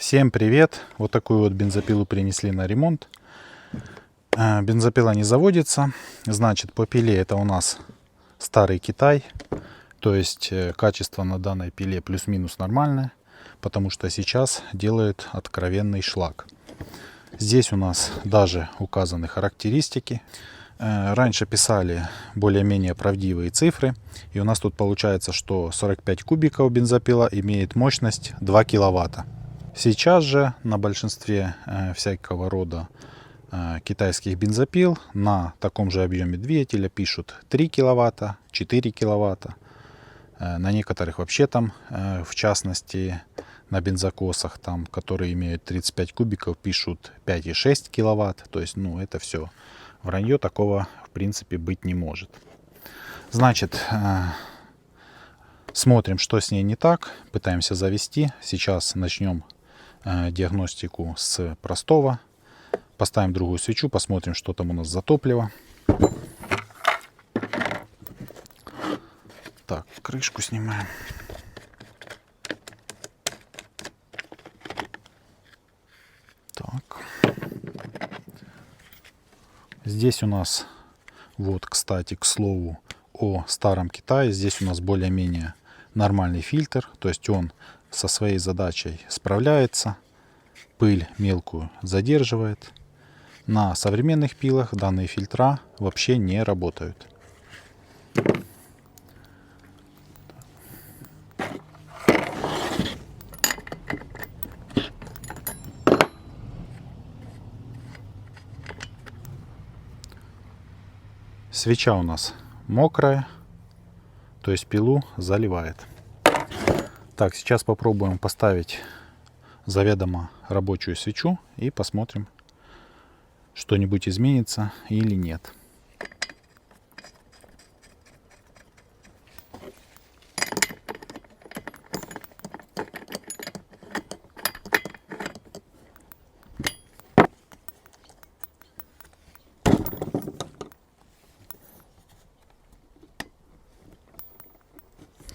Всем привет! Вот такую вот бензопилу принесли на ремонт. Бензопила не заводится. Значит, по пиле это у нас старый Китай. То есть качество на данной пиле плюс-минус нормальное. Потому что сейчас делают откровенный шлак. Здесь у нас даже указаны характеристики. Раньше писали более-менее правдивые цифры. И у нас тут получается, что 45 кубиков бензопила имеет мощность 2 киловатта. Сейчас же на большинстве всякого рода китайских бензопил на таком же объеме двигателя пишут 3 киловатта, 4 киловатта. На некоторых вообще там, в частности на бензокосах, там, которые имеют 35 кубиков, пишут 5,6 киловатт. То есть, ну, это все вранье, такого в принципе быть не может. Значит, смотрим, что с ней не так, пытаемся завести. Сейчас начнем диагностику с простого. Поставим другую свечу, посмотрим, что там у нас за топливо. Так, крышку снимаем. Так. Здесь у нас, вот, кстати, к слову о старом Китае. Здесь у нас более-менее нормальный фильтр. То есть он со своей задачей справляется. Пыль мелкую задерживает. На современных пилах данные фильтра вообще не работают. Свеча у нас мокрая, то есть пилу заливает. Так, сейчас попробуем поставить заведомо рабочую свечу и посмотрим, что-нибудь изменится или нет.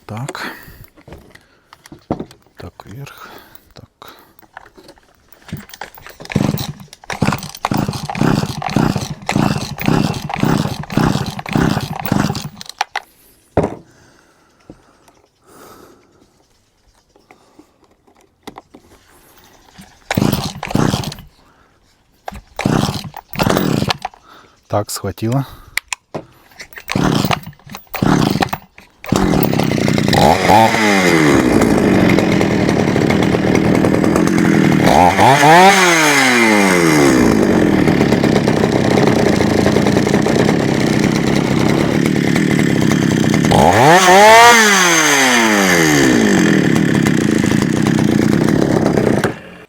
Так, так, вверх, так. Так, схватило.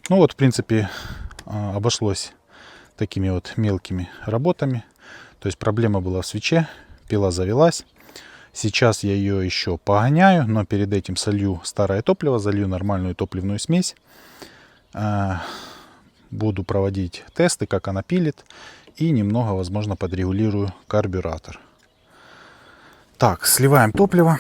Ну вот, в принципе, обошлось такими вот мелкими работами. То есть проблема была в свече, пила завелась. Сейчас я ее еще погоняю, но перед этим солью старое топливо, залью нормальную топливную смесь. Буду проводить тесты, как она пилит. И немного, возможно, подрегулирую карбюратор. Так, сливаем топливо.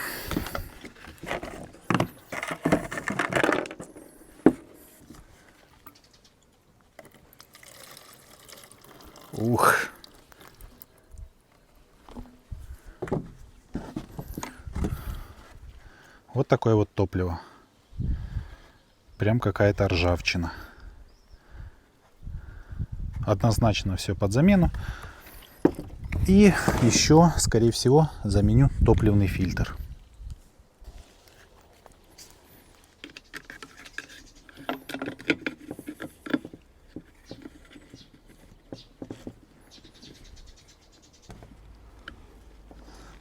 Ух. Вот такое вот топливо. Прям какая-то ржавчина. Однозначно все под замену. И еще, скорее всего, заменю топливный фильтр.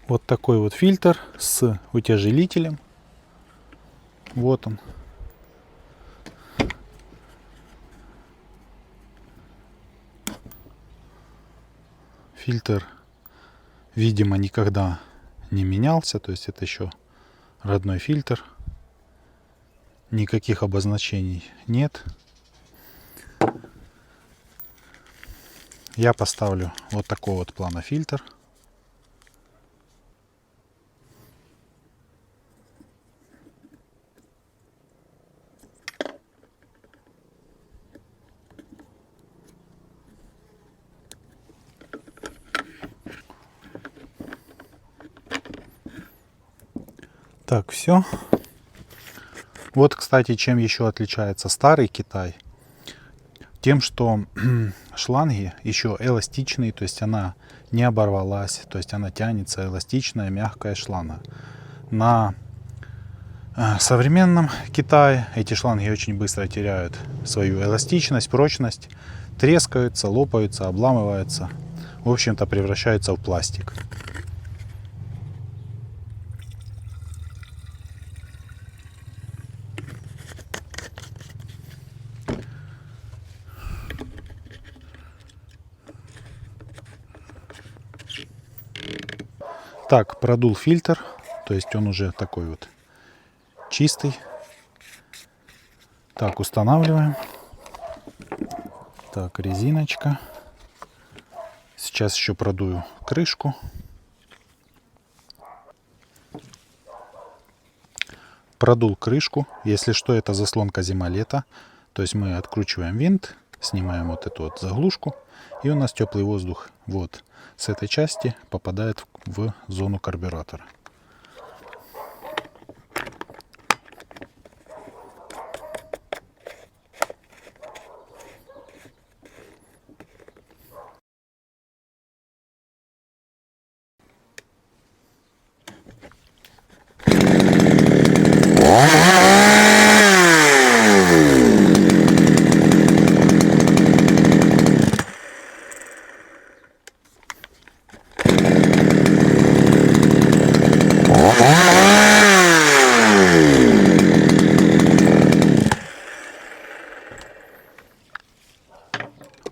Вот такой вот фильтр с утяжелителем. Вот он. Фильтр, видимо, никогда не менялся. То есть это еще родной фильтр. Никаких обозначений нет. Я поставлю вот такой вот плана фильтр. Так, все. Вот, кстати, чем еще отличается старый Китай. Тем, что шланги еще эластичные, то есть она не оборвалась, то есть она тянется, эластичная, мягкая шланга. На современном Китае эти шланги очень быстро теряют свою эластичность, прочность, трескаются, лопаются, обламываются, в общем-то превращаются в пластик. Так, продул фильтр, то есть он уже такой вот чистый. Так, устанавливаем. Так, резиночка. Сейчас еще продую крышку. Продул крышку. Если что, это заслонка зима-лето. То есть мы откручиваем винт, снимаем вот эту вот заглушку, и у нас теплый воздух вот с этой части попадает в зону карбюратора.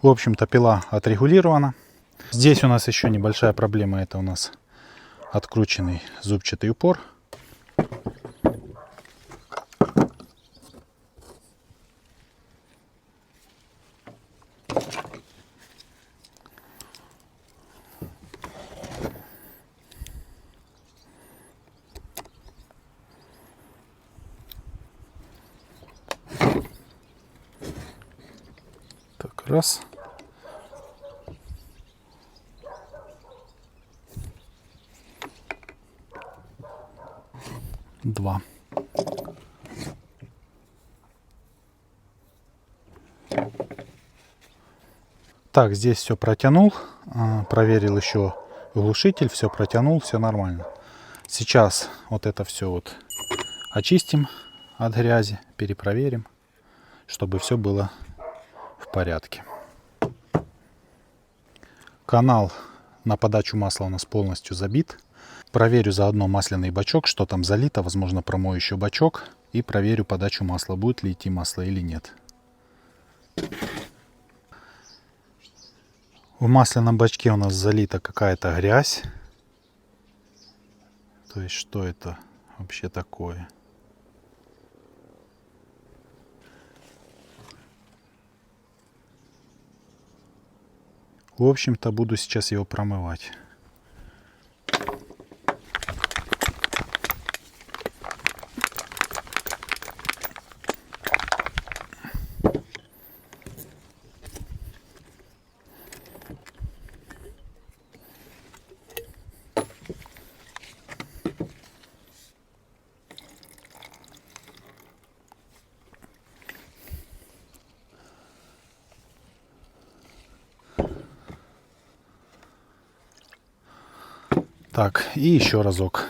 В общем-то, пила отрегулирована. Здесь у нас еще небольшая проблема. Это у нас открученный зубчатый упор. Так, раз. Два. Так, здесь все протянул, проверил еще глушитель, все протянул, все нормально. Сейчас вот это все вот очистим от грязи, перепроверим, чтобы все было в порядке. Канал на подачу масла у нас полностью забит. Проверю заодно масляный бачок, что там залито, возможно промою еще бачок и проверю подачу масла, будет ли идти масло или нет. В масляном бачке у нас залита какая-то грязь. То есть что это вообще такое? В общем-то, буду сейчас его промывать. Так, и еще разок.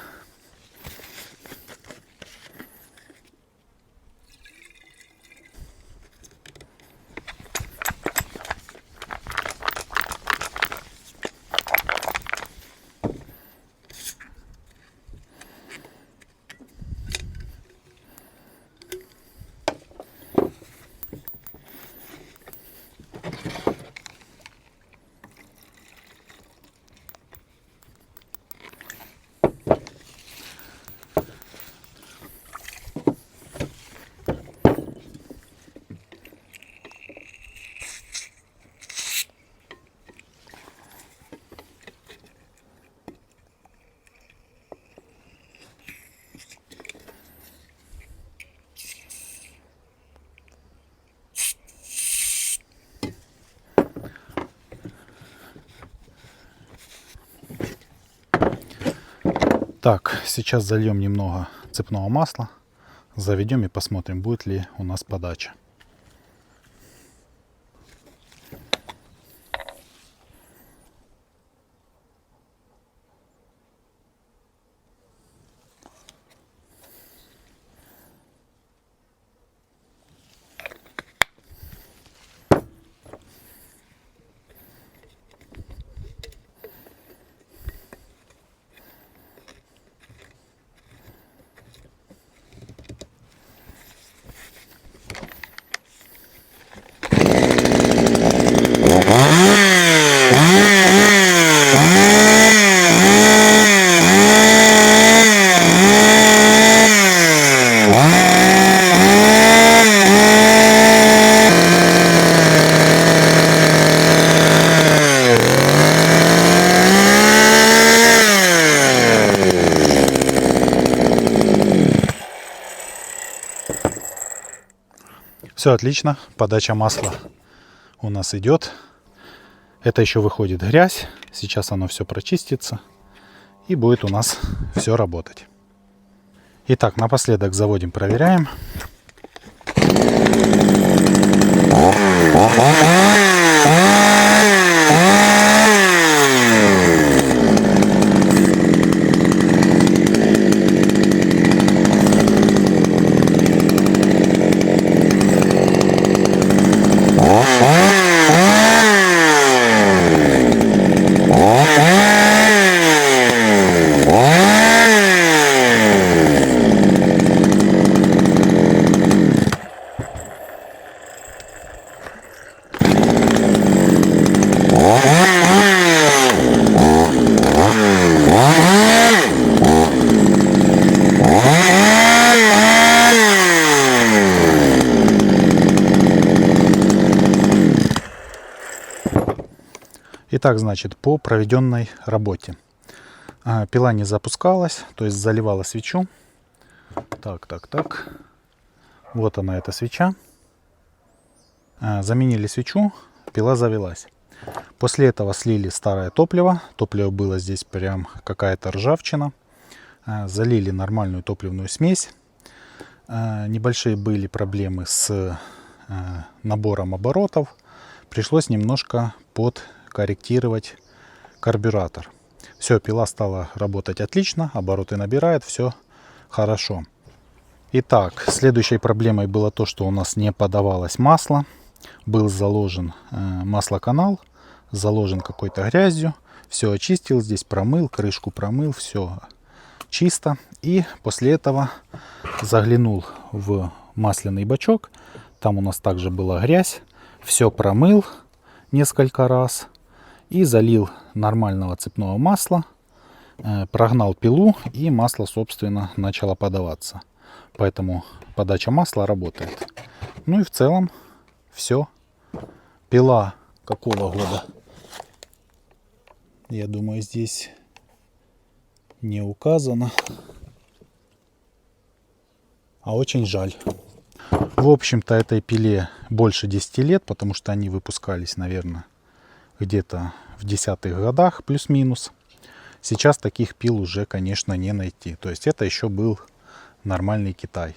Так, сейчас зальем немного цепного масла. Заведем и посмотрим, будет ли у нас подача. Все отлично, подача масла у нас идет. Это еще выходит грязь. Сейчас оно все прочистится и будет у нас все работать. Итак, напоследок заводим, проверяем. Итак, значит, по проведенной работе. Пила не запускалась, то есть заливала свечу. Так. Вот она, эта свеча. Заменили свечу, пила завелась. После этого слили старое топливо. Топливо было здесь прям какая-то ржавчина. Залили нормальную топливную смесь. Небольшие были проблемы с набором оборотов. Пришлось немножко подкорректировать карбюратор. Все, пила стала работать отлично, обороты набирает, все хорошо. Итак, следующей проблемой было то, что у нас не подавалось масло. Был заложен маслоканал, заложен какой-то грязью. Все очистил, здесь промыл, крышку промыл, все чисто. И после этого заглянул в масляный бачок. Там у нас также была грязь. Все промыл несколько раз и залил нормального цепного масла, прогнал пилу, и масло, собственно, начало подаваться. Поэтому подача масла работает. Ну и в целом все. Пила какого года? Я думаю, здесь не указано. А очень жаль. В общем-то, этой пиле больше 10 лет, потому что они выпускались, наверное, где-то в 10-х годах, плюс-минус. Сейчас таких пил уже, конечно, не найти. То есть это еще был нормальный Китай.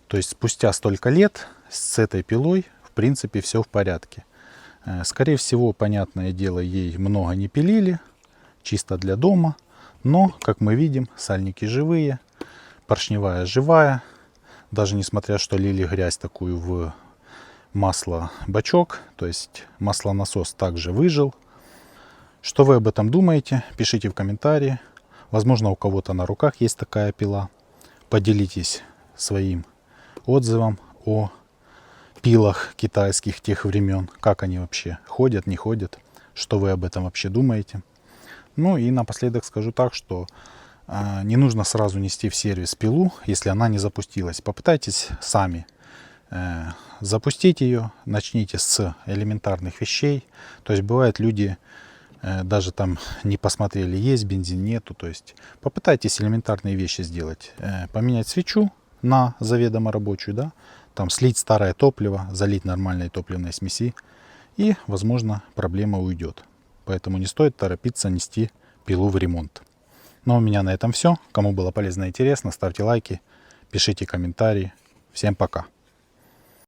То есть спустя столько лет с этой пилой, в принципе, все в порядке. Скорее всего, понятное дело, ей много не пилили, чисто для дома. Но, как мы видим, сальники живые, поршневая живая. Даже несмотря, что лили грязь такую в масло-бачок, то есть маслонасос также выжил. Что вы об этом думаете? Пишите в комментарии. Возможно, у кого-то на руках есть такая пила. Поделитесь своим отзывом о пилах китайских тех времен. Как они вообще ходят, не ходят. Что вы об этом вообще думаете? Ну и напоследок скажу так, что не нужно сразу нести в сервис пилу, если она не запустилась. Попытайтесь сами запустить ее, начните с элементарных вещей. То есть бывает, люди даже там не посмотрели, есть бензин, нету. То есть попытайтесь элементарные вещи сделать. Поменять свечу на заведомо рабочую, да? Там слить старое топливо, залить нормальной топливной смеси, и, возможно, проблема уйдет. Поэтому не стоит торопиться нести пилу в ремонт. Ну, а у меня на этом все. Кому было полезно и интересно, ставьте лайки, пишите комментарии. Всем пока.